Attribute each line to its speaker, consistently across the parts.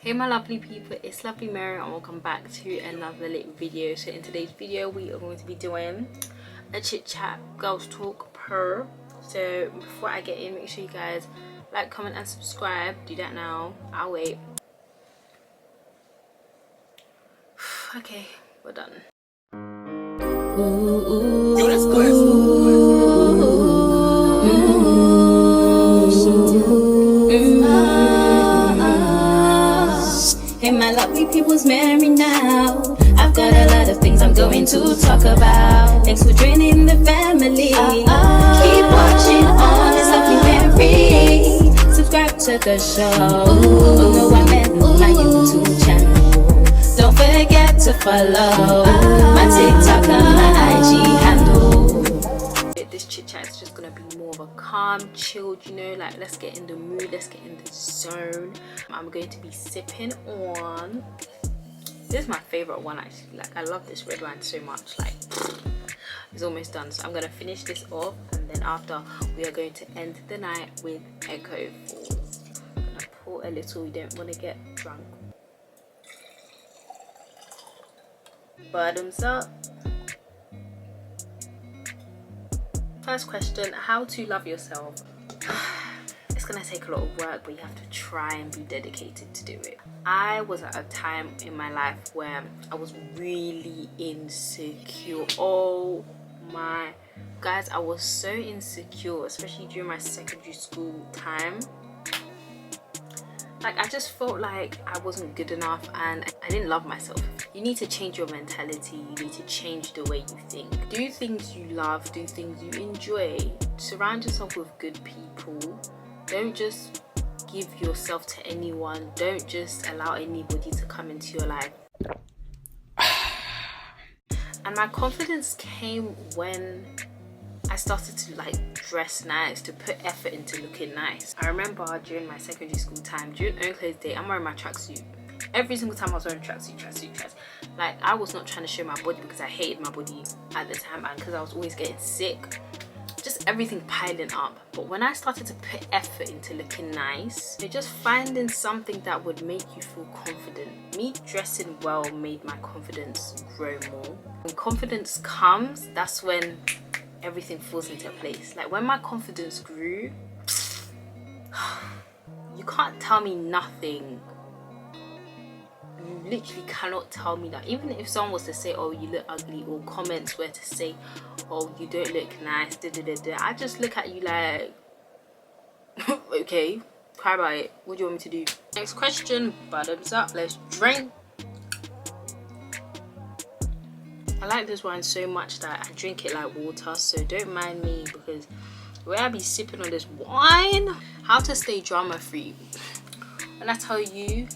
Speaker 1: Hey my lovely people, it's Lovely Mary and welcome back to another lit video. So in today's video we are going to be doing a chit chat girls talk per. So before I get in, make sure you guys like, comment and subscribe. Do that now, I'll wait. Okay, we're done.
Speaker 2: Yo, that's good.
Speaker 1: Hey my lovely people's married now. I've got a lot of things I'm going to talk about. Thanks for joining the family. Keep watching on this Lovely Mary. Subscribe to the show. Oh no, I meant my YouTube channel. Don't forget to follow my TikTok and my IG handle. This chit chat is just gonna be more of a calm, chilled, you know, like let's get in the mood, let's get in the zone. I'm going to be sipping on, this is my favorite one actually, like I love this red wine so much, like it's almost done. So I'm gonna finish this off and then after we are going to end the night with Echo Falls. I'm gonna pour a little, we don't want to get drunk. Bottoms up. First question, how to love yourself. It's gonna take a lot of work, but you have to try and be dedicated to do it. I was at a time in my life where I was really insecure. Oh my guys, I was so insecure, especially during my secondary school time. Like I just felt like I wasn't good enough and I didn't love myself. You need to change your mentality, you need to change the way you think. Do things you love, do things you enjoy. Surround yourself with good people. Don't just give yourself to anyone. Don't just allow anybody to come into your life. And my confidence came when I started to like dress nice, to put effort into looking nice. I remember during my secondary school time, during own clothes day, I'm wearing my tracksuit. Every single time I was wearing tracksuit. Like I was not trying to show my body because I hated my body at the time and because I was always getting sick. Just everything piling up. But when I started to put effort into looking nice, just finding something that would make you feel confident. Me dressing well made my confidence grow more. When confidence comes, that's when everything falls into place. Like when my confidence grew, you can't tell me nothing. You literally cannot tell me that. Even if someone was to say, oh you look ugly, or comments were to say, oh you don't look nice, I just look at you like okay, cry about it, what do you want me to do? Next question, bottoms up, let's drink. I like this wine so much that I drink it like water, so don't mind me because the way I be sipping on this wine. How to stay drama free. When I tell you,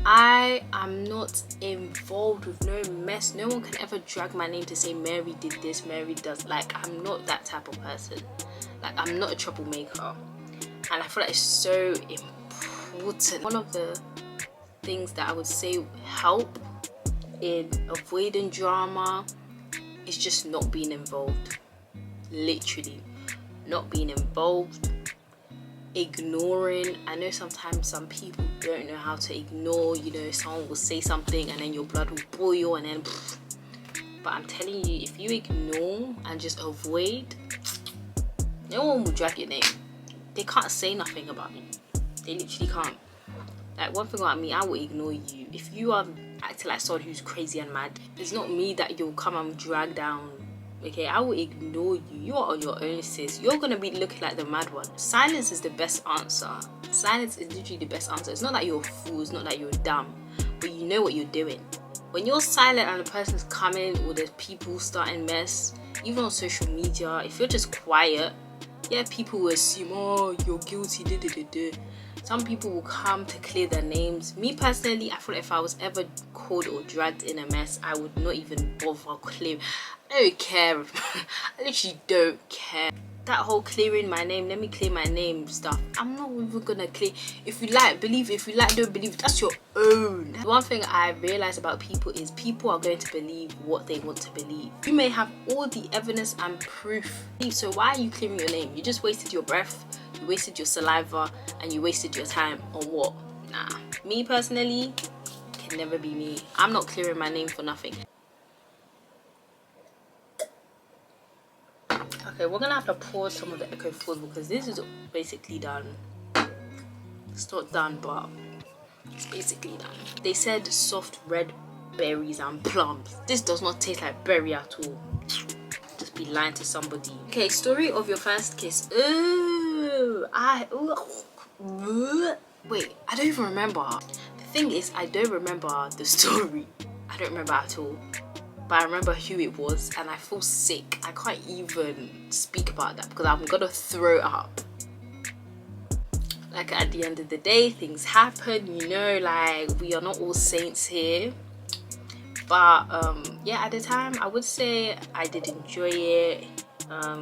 Speaker 1: I am not involved with no mess. No one can ever drag my name to say Mary did this, Mary does. Like I'm not that type of person. Like I'm not a troublemaker, and I feel like it's so important. One of the things that I would say help in avoiding drama is just not being involved. Literally not being involved. Ignoring. I know sometimes some people don't know how to ignore, you know, someone will say something and then your blood will boil and then but I'm telling you, if you ignore and just avoid, no one will drag your name. They can't say nothing about you. They literally can't. Like one thing about me, I will ignore you. If you are acting like someone who's crazy and mad, it's not me that you'll come and drag down. Okay, I will ignore you. You are on your own, sis. You're gonna be looking like the mad one. Silence is the best answer. Silence is literally the best answer. It's not that you're a fool, it's not that you're dumb, but you know what you're doing. When you're silent and the person's coming or there's people starting mess, even on social media, if you're just quiet, yeah, people will assume, oh, you're guilty, Some people will come to clear their names. Me personally, I feel like if I was ever caught or dragged in a mess, I would not even bother clear. I don't care. I literally don't care. That whole clearing my name, let me clear my name stuff, I'm not even gonna clear. If you like, believe. If you like, don't believe. That's your own. One thing I realize about people is people are going to believe what they want to believe. You may have all the evidence and proof, so why are you clearing your name? You just wasted your breath, you wasted your saliva, and you wasted your time on what? Nah. Me personally, can never be me. I'm not clearing my name for nothing. Okay, we're gonna have to pause some of the echo food because this is basically done. It's not done, but it's basically done. They said soft red berries and plums. This does not taste like berry at all. Just be lying to somebody. Okay, story of your first kiss. Ooh, wait, I don't even remember. The thing is, I don't remember the story. I don't remember at all. But I remember who it was and I feel sick. I can't even speak about that because I'm gonna throw up. Like, at the end of the day, things happen, you know, like, we are not all saints here. But yeah, at the time I would say I did enjoy it. I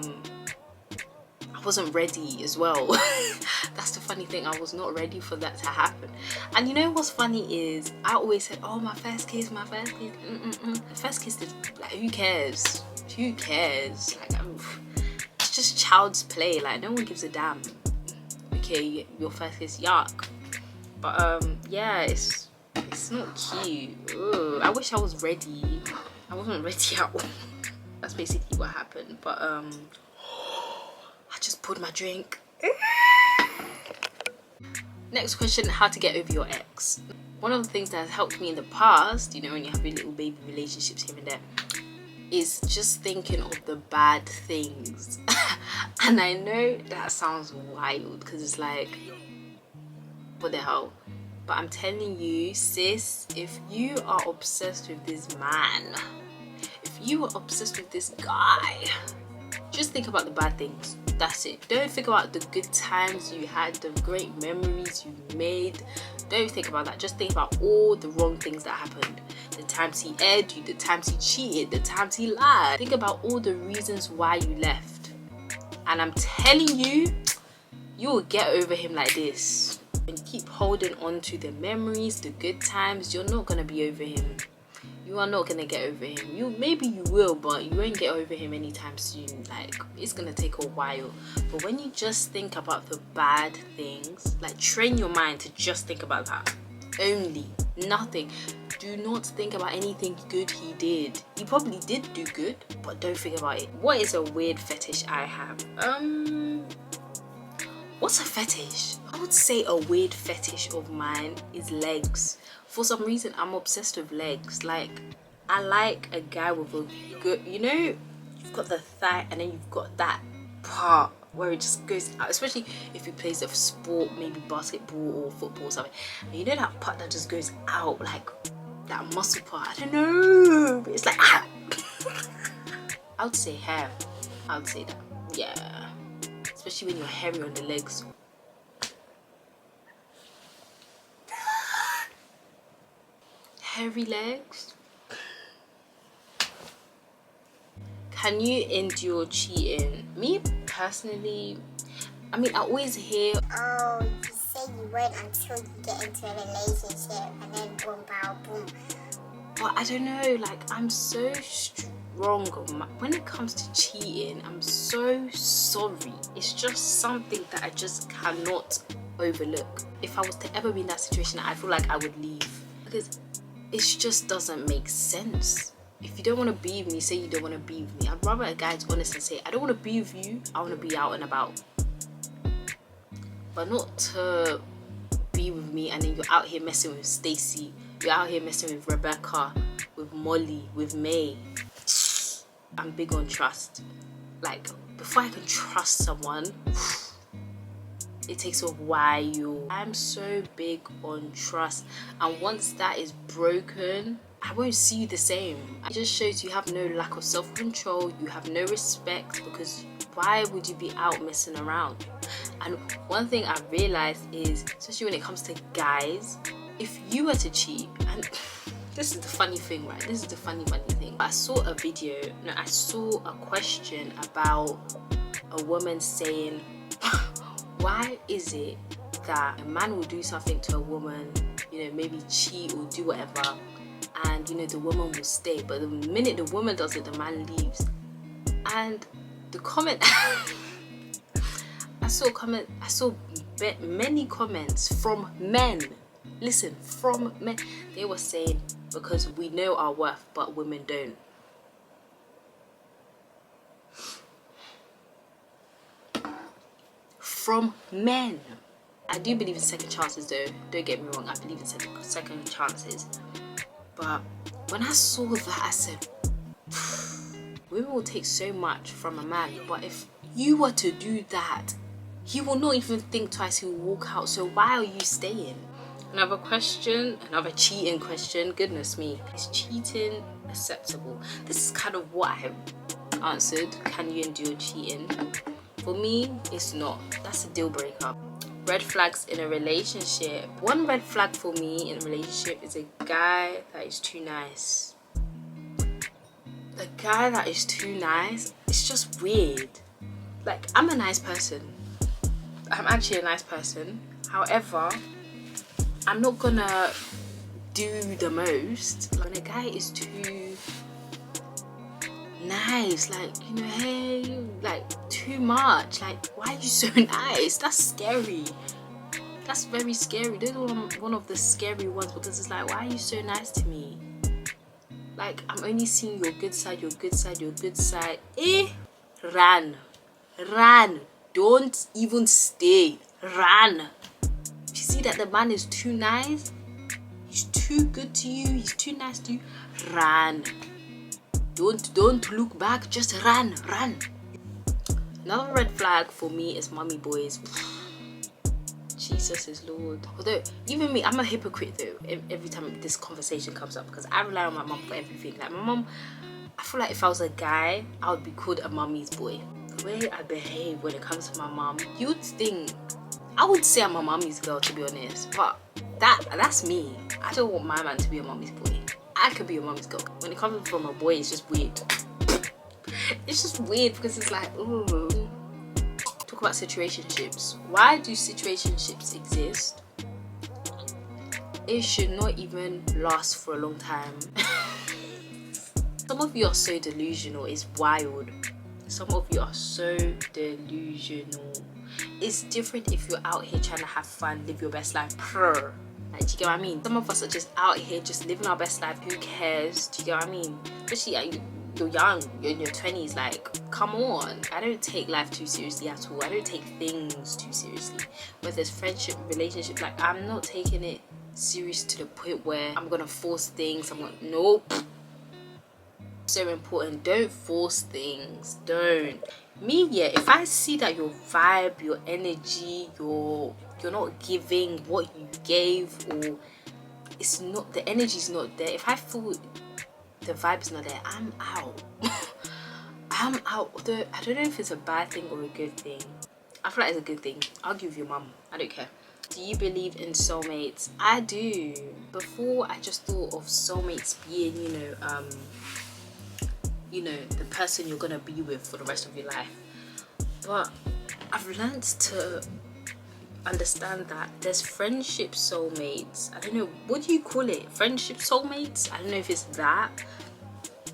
Speaker 1: wasn't ready as well. That's the funny thing, I was not ready for that to happen. And you know what's funny is I always said, oh, my first kiss. The first kiss is like, who cares, like, it's just child's play, like, no one gives a damn. Okay, your first kiss, yuck. But yeah, it's not cute. Ugh, I wish I was ready. I wasn't ready at all. That's basically what happened. But I just poured my drink. Next question, how to get over your ex. One of the things that has helped me in the past, you know, when you have your little baby relationships here and there, is just thinking of the bad things. And I know that sounds wild because it's like, what the hell? But I'm telling you, sis, if you are obsessed with this man, if you are obsessed with this guy, just think about the bad things. That's it. Don't think about the good times you had, the great memories you made. Don't think about that. Just think about all the wrong things that happened. The times he aired you, the times he cheated, the times he lied. Think about all the reasons why you left. And I'm telling you, you will get over him like this. And keep holding on to the memories, the good times, you're not gonna be over him. You are not gonna get over him. Maybe you will, but you won't get over him anytime soon. Like, it's gonna take a while. But when you just think about the bad things, like, train your mind to just think about that only, nothing. Do not think about anything good he did. He probably did do good, but don't think about it. What is a weird fetish I have? What's a fetish? I would say a weird fetish of mine is legs. For some reason, I'm obsessed with legs. Like, I like a guy with a good, you know, you've got the thigh and then you've got that part where it just goes out, especially if he plays a sport, maybe basketball or football or something. And you know that part that just goes out, like that muscle part. I don't know, but it's like, ah. I would say hair. I would say that, yeah. Especially when you're hairy on the legs. Hairy legs. Can you endure cheating? Me personally, I mean, I always hear,
Speaker 2: Oh, you say you won't until you get into a relationship and then boom, pow, boom.
Speaker 1: but I don't know, like, I'm so strong when it comes to cheating. I'm so sorry. It's just something that I just cannot overlook. If I was to ever be in that situation, I feel like I would leave because it just doesn't make sense. If you don't want to be with me, say you don't want to be with me. I'd rather a guy's honest and say, I don't want to be with you, I want to be out and about. But not to be with me and then you're out here messing with Stacy, you're out here messing with Rebecca, with Molly, with May. I'm big on trust. Like, before I can trust someone, it takes a while. I'm so big on trust, and once that is broken, I won't see you the same. It just shows you have no lack of self-control, you have no respect, because why would you be out messing around? And one thing I realized is, especially when it comes to guys, if you were to cheat, and this is the funny thing, right? This is the funny thing. I saw a video, no, I saw a question about a woman saying, why is it that a man will do something to a woman, you know, maybe cheat or do whatever, and you know the woman will stay, but the minute the woman does it, the man leaves? And the comment I saw many comments from men Listen, from men. They were saying because we know our worth, but women don't. From men. I do believe in second chances though. Don't get me wrong. I believe in second chances. But when I saw that, I said, women will take so much from a man. But if you were to do that, he will not even think twice. He will walk out. So why are you staying? Another question, another cheating question. Goodness me. Is cheating acceptable? This is kind of what I have answered. Can you endure cheating? For me, it's not. That's a deal breaker. Red flags in a relationship. One red flag for me in a relationship is a guy that is too nice. The guy that is too nice, it's just weird. Like, I'm a nice person. I'm actually a nice person. However, I'm not gonna do the most. When a guy is too nice, like, you know, hey, like, too much, like, why are you so nice? That's scary. That's very scary. Those are one of the scary ones, because it's like, why are you so nice to me? Like, I'm only seeing your good side, your good side, your good side. Run, don't even stay, run. If you see that the man is too nice, he's too good to you, he's too nice to you, run. Don't look back, just run. Another red flag for me is mommy boys. Jesus is Lord. Although, even me, I'm a hypocrite though, every time this conversation comes up, because I rely on my mom for everything. Like, my mom, I feel like if I was a guy, I would be called a mommy's boy. The way I behave when it comes to my mom, you'd think, I would say I'm a mommy's girl, to be honest, but that's me. I don't want my man to be a mommy's boy. I could be a mommy's girl. When it comes from a boy, it's just weird. It's just weird, because it's like, ooh. Talk about situationships. Why do situationships exist? It should not even last for a long time. Some of you are so delusional, it's wild. Some of you are so delusional. It's different if you're out here trying to have fun, live your best life. Like, do you get what I mean? Some of us are just out here just living our best life. Who cares? Do you get what I mean? Especially you're young, you're in your 20s. Like, come on. I don't take life too seriously at all. I don't take things too seriously. Whether it's friendship, relationship, like, I'm not taking it serious to the point where I'm gonna force things. Nope. So important. Don't force things. Don't. Me, yeah, if I see that your vibe, your energy, you're not giving what you gave, or it's not, the energy's not there, if I feel the vibe's not there, I'm out. I'm out. Although I don't know if it's a bad thing or a good thing. I feel like it's a good thing. Argue with your mum, I don't care. Do you believe in soulmates? I do. Before, I just thought of soulmates being, the person you're gonna be with for the rest of your life. But I've learned to understand that there's friendship soulmates. I don't know, what do you call it? Friendship soulmates? I don't know if it's that,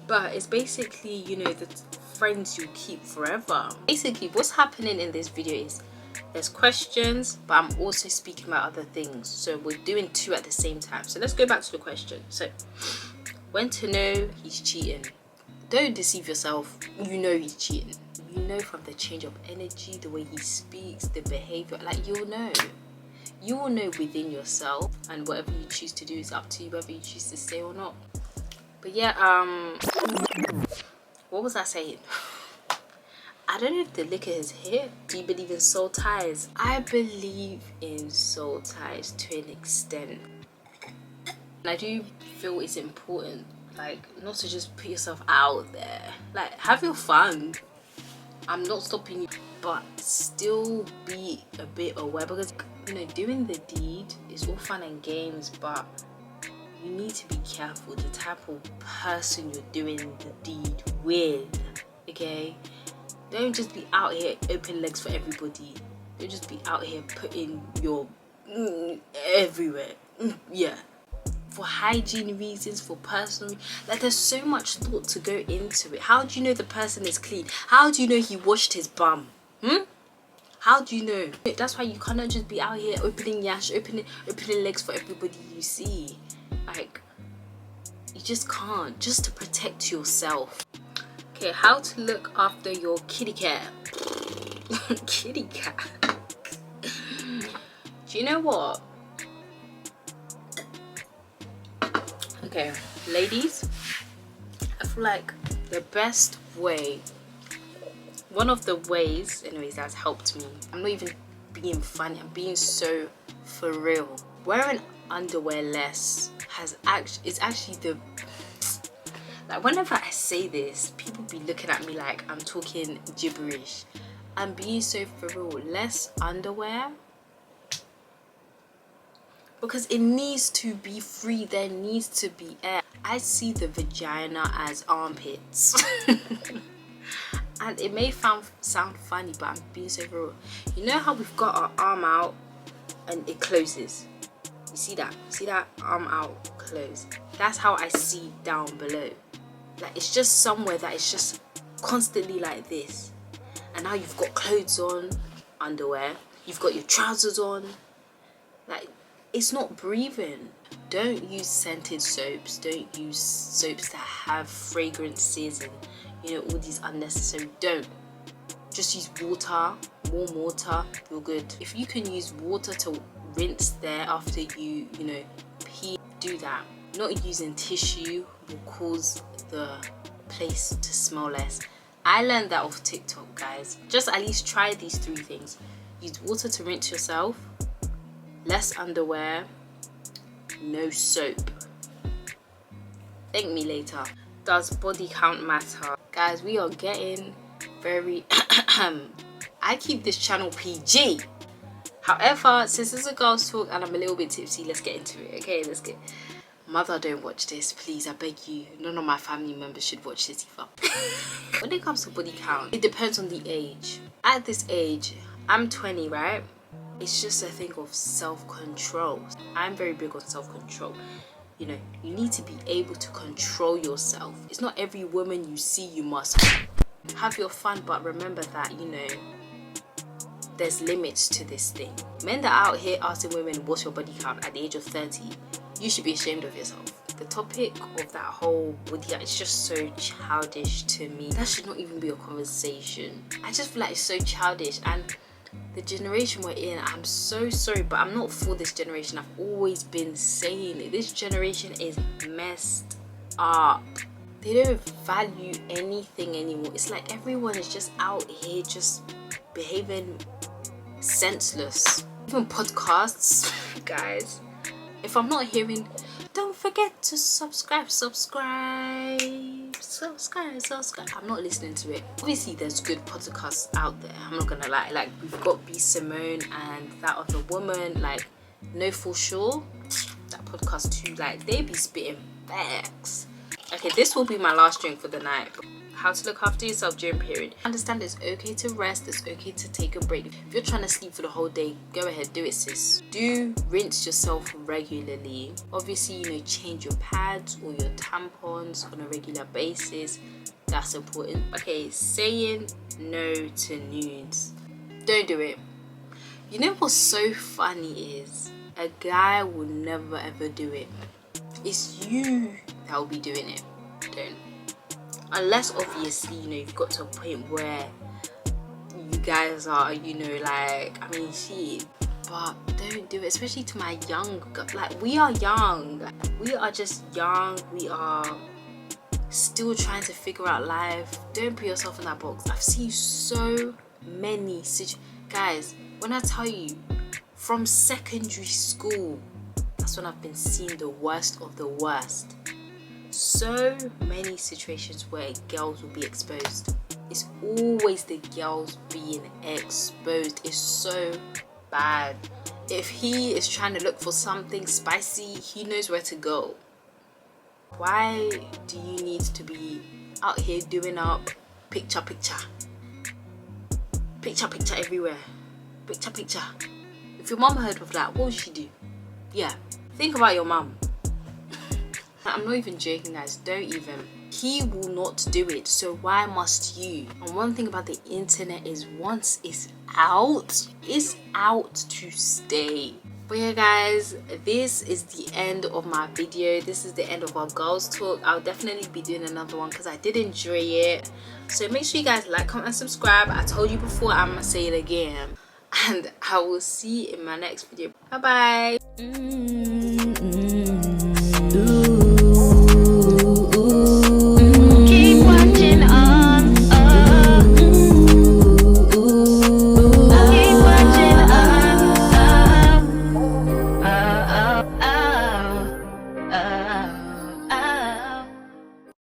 Speaker 1: but it's basically, the friends you keep forever. Basically, what's happening in this video is there's questions, but I'm also speaking about other things, so we're doing two at the same time. So let's go back to the question. So, when to know he's cheating? Don't deceive yourself. You know he's cheating. You know from the change of energy, the way he speaks, the behavior, like, you'll know. You will know within yourself, and whatever you choose to do is up to you, whether you choose to stay or not. But yeah, what was I saying? I don't know if the liquor is here. Do you believe in soul ties? I believe in soul ties to an extent. And I do feel it's important, like, not to just put yourself out there. Like, have your fun. I'm not stopping you, but still be a bit aware, because, doing the deed is all fun and games, but you need to be careful the type of person you're doing the deed with, okay? Don't just be out here open legs for everybody. Don't just be out here putting your everywhere. Yeah. For hygiene reasons, for personal, like, there's so much thought to go into it. How do you know the person is clean? How do you know he washed his bum? How do you know? That's why you cannot just be out here opening yash, opening legs for everybody you see. Like, you just can't, just to protect yourself. Okay, how to look after your kitty cat. Kitty cat. Do you know what? Okay, ladies, I feel like the best way, one of the ways anyways that's helped me, I'm not even being funny, I'm being so for real, wearing underwear less is actually the, like, whenever I say this, people be looking at me like I'm talking gibberish. I'm being so for real. Less underwear, because it needs to be free. There needs to be air. I see the vagina as armpits. And it may sound funny, but I'm being so for real. You know how we've got our arm out and it closes? You see that? See that? Arm out, close. That's how I see down below. Like, it's just somewhere that it's just constantly like this. And now you've got clothes on, underwear. You've got your trousers on. Like, it's not breathing. Don't use scented soaps. Don't use soaps that have fragrances and, you know, all these unnecessary. Don't. Just use water, warm water. You're good. If you can use water to rinse there after you know, pee, do that. Not using tissue will cause the place to smell less. I learned that off TikTok, guys. Just at least try these 3 things. Use water to rinse yourself, less underwear, no soap. Thank me later. Does body count matter? Guys, we are getting very I keep this channel PG. However, since it's a girl's talk and I'm a little bit tipsy, let's get into it. Okay, let's get. Mother, don't watch this, please, I beg you. None of my family members should watch this either. When it comes to body count, it depends on the age. At this age, I'm 20, right? It's just a thing of self-control. I'm very big on self-control. You know, you need to be able to control yourself. It's not every woman you see you must have your fun, but remember that, you know, there's limits to this thing. Men that are out here asking women what's your body count at the age of 30, you should be ashamed of yourself. The topic of that whole body count is just so childish to me. That should not even be a conversation. I just feel like it's so childish, and the generation we're in, I'm so sorry, but I'm not for this generation. I've always been saying it. This generation is messed up. They don't value anything anymore. It's like everyone is just out here just behaving senseless. Even podcasts, guys, if I'm not hearing, don't forget to subscribe. I'm not listening to it. Obviously there's good podcasts out there, I'm not gonna lie. Like, we've got B Simone and that other woman, like No For Sure, that podcast too. Like, they be spitting facts. Okay, this will be my last drink for the night. How to look after yourself during period. Understand it's okay to rest, it's okay to take a break. If you're trying to sleep for the whole day, go ahead, do it, sis. Do rinse yourself regularly. Obviously, you know, change your pads or your tampons on a regular basis. That's important. Okay, saying no to nudes. Don't do it. You know what's so funny is a guy will never ever do it. It's you that will be doing it. Don't. Unless obviously, you know, you've got to a point where you guys are, you know, like, I mean, shit, but don't do it, especially to my young, like, we are young, like, we are just young, we are still trying to figure out life. Don't put yourself in that box. I've seen so many guys, when I tell you, from secondary school, that's when I've been seeing the worst of the worst. So many situations where girls will be exposed. It's always the girls being exposed. It's so bad. If he is trying to look for something spicy, he knows where to go. Why do you need to be out here doing up picture everywhere? Picture. If your mom heard of that, what would she do? Yeah, think about your mom. I'm not even joking, guys. Don't even. He will not do it, so why must you? And one thing about the internet is, once it's out. It's out to stay. But yeah guys, this is the end of my video. This is the end of our girls talk. I'll definitely be doing another one because I did enjoy it. So make sure you guys like, comment and subscribe. I told you before, I'm gonna say it again, and I will see you in my next video. Bye bye.